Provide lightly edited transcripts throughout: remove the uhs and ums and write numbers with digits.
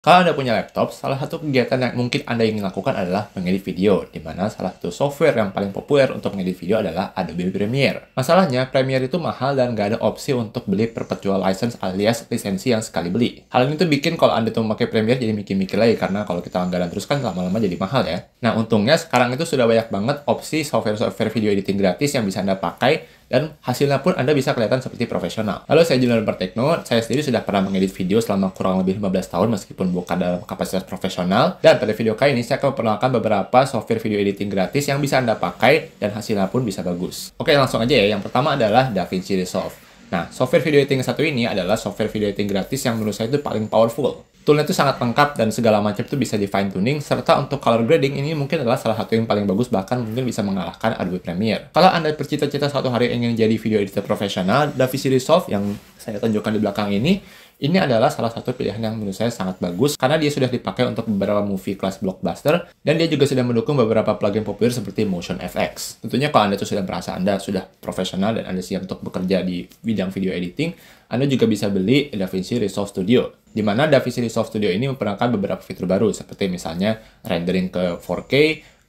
Kalau Anda punya laptop, salah satu kegiatan yang mungkin Anda ingin lakukan adalah mengedit video, di mana salah satu software yang paling populer untuk mengedit video adalah Adobe Premiere. Masalahnya, Premiere itu mahal dan nggak ada opsi untuk beli perpetual license alias lisensi yang sekali beli. Hal ini tuh bikin kalau Anda tuh memakai Premiere jadi mikir-mikir lagi, karena kalau kita langganan terus kan lama-lama jadi mahal ya. Nah, untungnya sekarang itu sudah banyak banget opsi software-software video editing gratis yang bisa Anda pakai, dan hasilnya pun Anda bisa kelihatan seperti profesional. Lalu saya Julian Bertekno, saya sendiri sudah pernah mengedit video selama kurang lebih 15 tahun meskipun bukan dalam kapasitas profesional. Dan pada video kali ini saya akan memperkenalkan beberapa software video editing gratis yang bisa Anda pakai dan hasilnya pun bisa bagus. Oke, langsung aja ya. Yang pertama adalah DaVinci Resolve. Nah, software video editing satu ini adalah software video editing gratis yang menurut saya itu paling powerful. Toolnya itu sangat lengkap dan segala macam itu bisa di fine tuning, serta untuk color grading ini mungkin adalah salah satu yang paling bagus, bahkan mungkin bisa mengalahkan Adobe Premiere. Kalau Anda bercita-cita suatu hari ingin jadi video editor profesional, DaVinci Resolve yang saya tunjukkan di belakang ini adalah salah satu pilihan yang menurut saya sangat bagus karena dia sudah dipakai untuk beberapa movie kelas blockbuster dan dia juga sudah mendukung beberapa plugin populer seperti Motion FX. Tentunya kalau Anda tuh sudah merasa Anda sudah profesional dan Anda siap untuk bekerja di bidang video editing, Anda juga bisa beli DaVinci Resolve Studio, di mana DaVinci Resolve Studio ini memperkenalkan beberapa fitur baru seperti misalnya rendering ke 4K,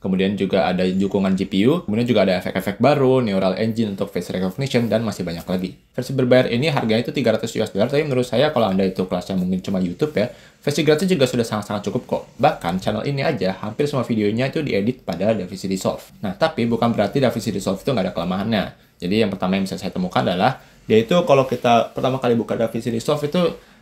kemudian juga ada dukungan GPU, kemudian juga ada efek-efek baru, neural engine untuk face recognition, dan masih banyak lagi. Versi berbayar ini harganya itu $300, tapi menurut saya kalau Anda itu kelasnya mungkin cuma YouTube ya, versi gratis juga sudah sangat-sangat cukup kok. Bahkan channel ini aja, hampir semua videonya itu diedit pada DaVinci Resolve. Nah, tapi bukan berarti DaVinci Resolve itu nggak ada kelemahannya. Jadi yang pertama yang bisa saya temukan adalah, yaitu kalau kita pertama kali buka DaVinci Resolve itu,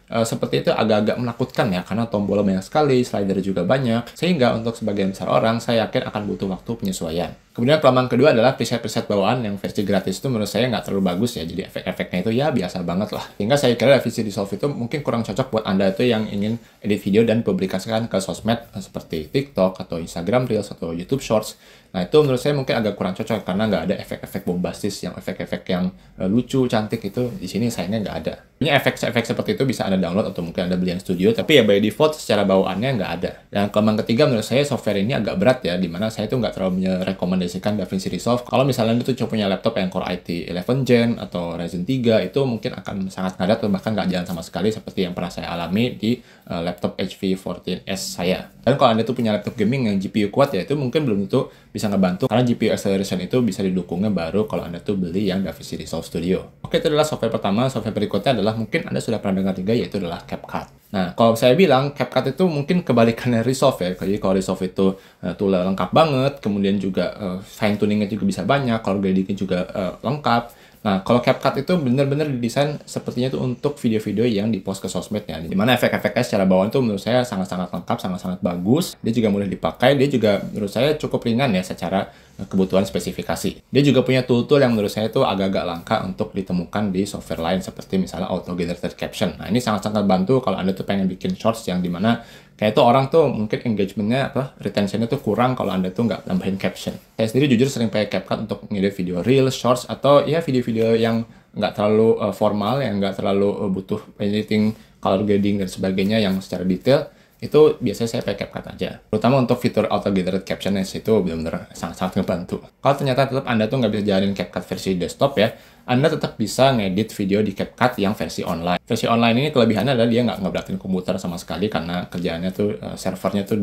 seperti itu agak-agak menakutkan ya, karena tombolnya banyak sekali, slider juga banyak, sehingga untuk sebagian besar orang, saya yakin akan butuh waktu penyesuaian. Kemudian kelemahan kedua adalah preset-preset bawaan yang versi gratis itu menurut saya nggak terlalu bagus ya, jadi efek-efeknya itu ya biasa banget lah. Sehingga saya kira DaVinci Resolve itu mungkin kurang cocok buat Anda itu yang ingin edit video dan publikasikan ke sosmed seperti TikTok atau Instagram Reels atau YouTube Shorts. Nah, itu menurut saya mungkin agak kurang cocok karena nggak ada efek-efek bombastis, yang efek-efek yang lucu, cantik itu di sini sayangnya nggak ada. Ini efek-efek seperti itu bisa Anda download atau mungkin Anda beli yang studio, tapi ya by default secara bawaannya nggak ada. Dan kelemahan ketiga menurut saya software ini agak berat ya, dimana saya itu nggak terlalu merekomendasikan DaVinci Resolve. Kalau misalnya Anda tuh cuma punya laptop yang Core i3 11 Gen atau Ryzen 3, itu mungkin akan sangat ngadat atau bahkan nggak jalan sama sekali seperti yang pernah saya alami di laptop HP 14S saya. Dan kalau Anda tuh punya laptop gaming yang GPU kuat ya, itu mungkin belum tentu bisa ngebantu karena GPU acceleration itu bisa didukungnya baru kalau Anda tuh beli yang DaVinci Resolve Studio. Oke, itu adalah software pertama. Software berikutnya adalah mungkin Anda sudah pernah dengar juga, yaitu adalah CapCut. Nah, kalau saya bilang CapCut itu mungkin kebalikannya Resolve ya. Jadi kalau Resolve itu toolnya lengkap banget, kemudian juga fine tuningnya juga bisa banyak, color gradingnya juga lengkap. Nah, kalau CapCut itu benar-benar didesain sepertinya itu untuk video-video yang dipost ke sosmednya. Dimana efek-efeknya secara bawaan itu menurut saya sangat-sangat lengkap, sangat-sangat bagus. Dia juga mudah dipakai, dia juga menurut saya cukup ringan ya secara kebutuhan spesifikasi. Dia juga punya tool-tool yang menurut saya itu agak-agak langka untuk ditemukan di software lain seperti misalnya Auto Generated Caption. Nah, ini sangat-sangat bantu kalau Anda tuh pengen bikin shorts yang dimana kayak itu orang tuh mungkin engagementnya retentionnya tuh kurang kalau Anda tuh nggak nambahin caption. Saya sendiri jujur sering pakai CapCut untuk ngedit video reels, shorts, atau ya video-video yang nggak terlalu formal, yang nggak terlalu butuh editing, color grading, dan sebagainya yang secara detail. Itu biasanya saya pakai CapCut aja. Terutama untuk fitur Auto Generated Caption itu benar-benar sangat-sangat ngebantu. Kalau ternyata tetap Anda tuh nggak bisa jalanin CapCut versi desktop ya, Anda tetap bisa ngedit video di CapCut yang versi online. Versi online ini kelebihannya adalah dia nggak ngeberatin komputer sama sekali karena kerjaannya tuh servernya tuh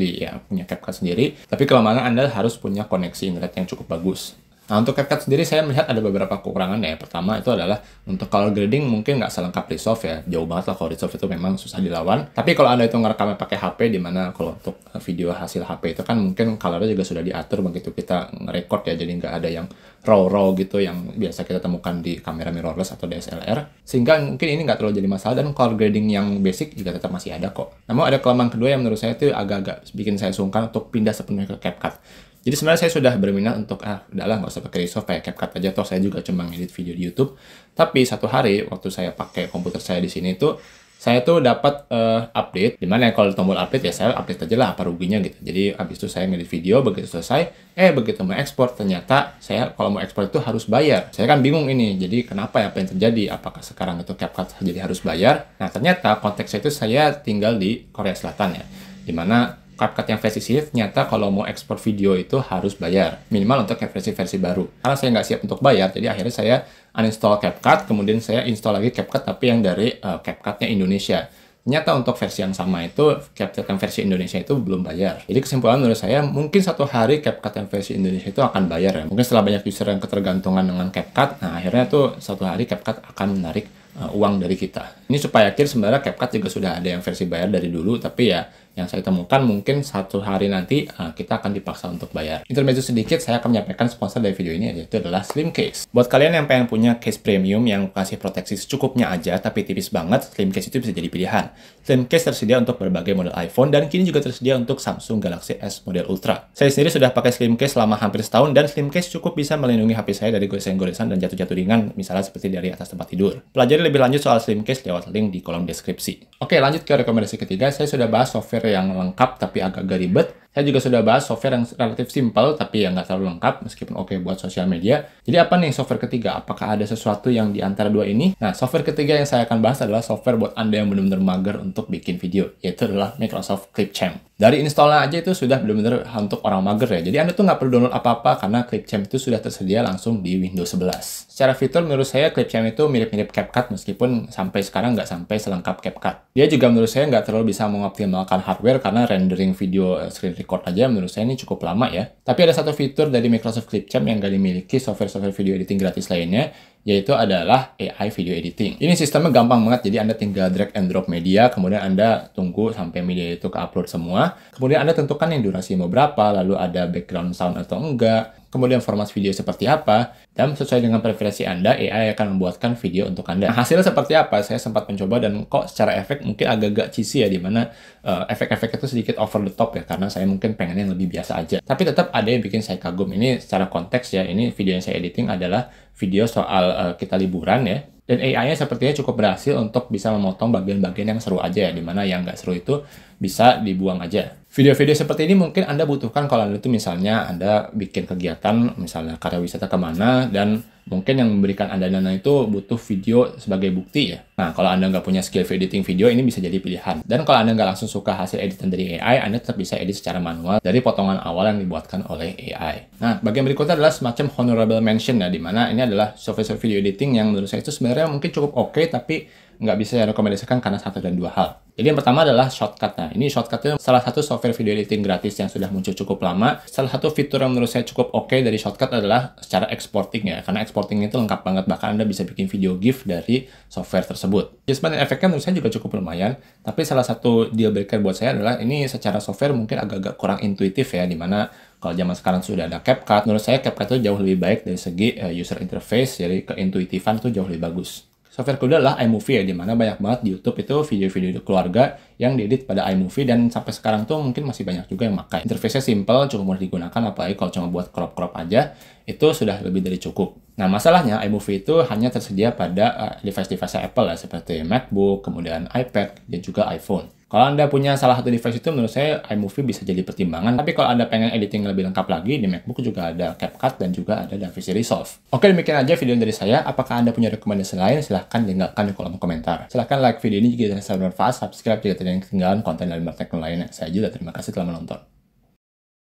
punya CapCut sendiri. Tapi kelemahannya Anda harus punya koneksi internet yang cukup bagus. Nah, untuk CapCut sendiri saya melihat ada beberapa kekurangannya. Pertama itu adalah untuk color grading mungkin nggak selengkap Resolve ya. Jauh banget lah kalau Resolve itu memang susah dilawan. Tapi kalau Anda itu ngerekamnya pakai HP, dimana kalau untuk video hasil HP itu kan mungkin colornya juga sudah diatur begitu kita nge-record ya. Jadi nggak ada yang raw gitu yang biasa kita temukan di kamera mirrorless atau DSLR. Sehingga mungkin ini nggak terlalu jadi masalah dan color grading yang basic juga tetap masih ada kok. Namun ada kelemahan kedua yang menurut saya itu agak-agak bikin saya sungkan untuk pindah sepenuhnya ke CapCut. Jadi sebenarnya saya sudah berminat untuk, udahlah nggak usah pakai Resolve, pakai CapCut aja, toh saya juga cuma ngedit video di YouTube. Tapi satu hari, waktu saya pakai komputer saya di sini tuh, saya tuh dapat update, dimana kalau tombol update ya saya update aja lah, apa ruginya gitu. Jadi habis itu saya ngedit video, begitu selesai, begitu mau ekspor, ternyata saya kalau mau ekspor itu harus bayar. Saya kan bingung ini, jadi kenapa ya, apa yang terjadi? Apakah sekarang itu CapCut jadi harus bayar? Nah, ternyata konteksnya itu saya tinggal di Korea Selatan ya, dimana CapCut yang versi sini ternyata kalau mau ekspor video itu harus bayar. Minimal untuk versi-versi baru. Karena saya nggak siap untuk bayar, jadi akhirnya saya uninstall CapCut, kemudian saya install lagi CapCut tapi yang dari CapCut-nya Indonesia. Ternyata untuk versi yang sama itu, CapCut yang versi Indonesia itu belum bayar. Jadi kesimpulan menurut saya, mungkin satu hari CapCut yang versi Indonesia itu akan bayar ya. Mungkin setelah banyak user yang ketergantungan dengan CapCut, nah akhirnya tuh satu hari CapCut akan menarik uang dari kita. Ini supaya yakin sebenarnya CapCut juga sudah ada yang versi bayar dari dulu, tapi ya yang saya temukan mungkin satu hari nanti kita akan dipaksa untuk bayar. Intermezzo sedikit, saya akan menyampaikan sponsor dari video ini, yaitu adalah Slimcase. Buat kalian yang pengen punya case premium yang kasih proteksi secukupnya aja tapi tipis banget, Slimcase itu bisa jadi pilihan. Slimcase tersedia untuk berbagai model iPhone dan kini juga tersedia untuk Samsung Galaxy S model Ultra. Saya sendiri sudah pakai Slimcase selama hampir setahun dan Slimcase cukup bisa melindungi HP saya dari goresan-goresan dan jatuh-jatuh ringan, misalnya seperti dari atas tempat tidur. Pelajari lebih lanjut soal Slimcase lewat link di kolom deskripsi. Oke, lanjut ke rekomendasi ketiga. Saya sudah bahas software yang lengkap tapi agak-agak ribet. Saya juga sudah bahas software yang relatif simple tapi yang nggak terlalu lengkap meskipun oke buat sosial media. Jadi apa nih software ketiga? Apakah ada sesuatu yang di antara dua ini? Nah, software ketiga yang saya akan bahas adalah software buat Anda yang benar-benar mager untuk bikin video, yaitu adalah Microsoft Clipchamp. Dari installnya aja itu sudah benar-benar untuk orang mager ya. Jadi Anda tuh nggak perlu download apa-apa karena Clipchamp itu sudah tersedia langsung di Windows 11. Secara fitur menurut saya Clipchamp itu mirip-mirip CapCut meskipun sampai sekarang nggak sampai selengkap CapCut. Dia juga menurut saya nggak terlalu bisa mengoptimalkan hardware karena rendering video screen record aja menurut saya ini cukup lama ya. Tapi ada satu fitur dari Microsoft Clipchamp yang nggak dimiliki software-software video editing gratis lainnya, yaitu adalah AI video editing. Ini sistemnya gampang banget, jadi Anda tinggal drag and drop media, kemudian Anda tunggu sampai media itu ke-upload semua, kemudian Anda tentukan yang durasi mau berapa, lalu ada background sound atau enggak, kemudian format video seperti apa, dan sesuai dengan preferensi Anda, AI akan membuatkan video untuk Anda. Nah, hasilnya seperti apa? Saya sempat mencoba dan kok secara efek mungkin agak-agak cheesy ya, dimana efek-efek itu sedikit over the top ya, karena saya mungkin pengennya yang lebih biasa aja. Tapi tetap ada yang bikin saya kagum. Ini secara konteks ya, ini video yang saya editing adalah video soal kita liburan ya. Dan AI-nya sepertinya cukup berhasil untuk bisa memotong bagian-bagian yang seru aja ya, dimana yang nggak seru itu bisa dibuang aja. Video-video seperti ini mungkin Anda butuhkan kalau Anda itu misalnya Anda bikin kegiatan, misalnya karya wisata kemana, dan mungkin yang memberikan Anda dana itu butuh video sebagai bukti ya. Nah, kalau Anda nggak punya skill editing video, ini bisa jadi pilihan. Dan kalau Anda nggak langsung suka hasil editan dari AI, Anda tetap bisa edit secara manual dari potongan awal yang dibuatkan oleh AI. Nah, bagian berikutnya adalah semacam honorable mention ya, dimana ini adalah software video editing yang menurut saya itu sebenarnya mungkin cukup oke, tapi nggak bisa saya rekomendasikan karena satu dan dua hal. Jadi yang pertama adalah Shotcut. Nah, ini Shotcut itu salah satu software video editing gratis yang sudah muncul cukup lama. Salah satu fitur yang menurut saya cukup oke dari Shotcut adalah secara exporting ya, karena exporting itu lengkap banget, bahkan Anda bisa bikin video GIF dari software tersebut. Adjustment dan efeknya menurut saya juga cukup lumayan, tapi salah satu deal breaker buat saya adalah ini secara software mungkin agak-agak kurang intuitif ya, dimana kalau zaman sekarang sudah ada CapCut, menurut saya CapCut itu jauh lebih baik dari segi user interface, jadi keintuitifan itu jauh lebih bagus. Software kedua adalah iMovie ya, dimana banyak banget di YouTube itu video-video keluarga yang diedit pada iMovie dan sampai sekarang tuh mungkin masih banyak juga yang pakai. Interface-nya simple, cukup mudah digunakan, apalagi kalau cuma buat crop-crop aja, itu sudah lebih dari cukup. Nah, masalahnya iMovie itu hanya tersedia pada device-device Apple ya, seperti MacBook, kemudian iPad, dan juga iPhone. Kalau Anda punya salah satu device itu, menurut saya iMovie bisa jadi pertimbangan. Tapi kalau Anda pengen editing lebih lengkap lagi, di MacBook juga ada CapCut dan juga ada DaVinci Resolve. Oke, demikian aja video dari saya. Apakah Anda punya rekomendasi lain? Silahkan tinggalkan di kolom komentar. Silahkan like video ini jika terasa bermanfaat, subscribe jika tidak ketinggalan konten dari teknologi lainnya. Saya Judah, terima kasih telah menonton.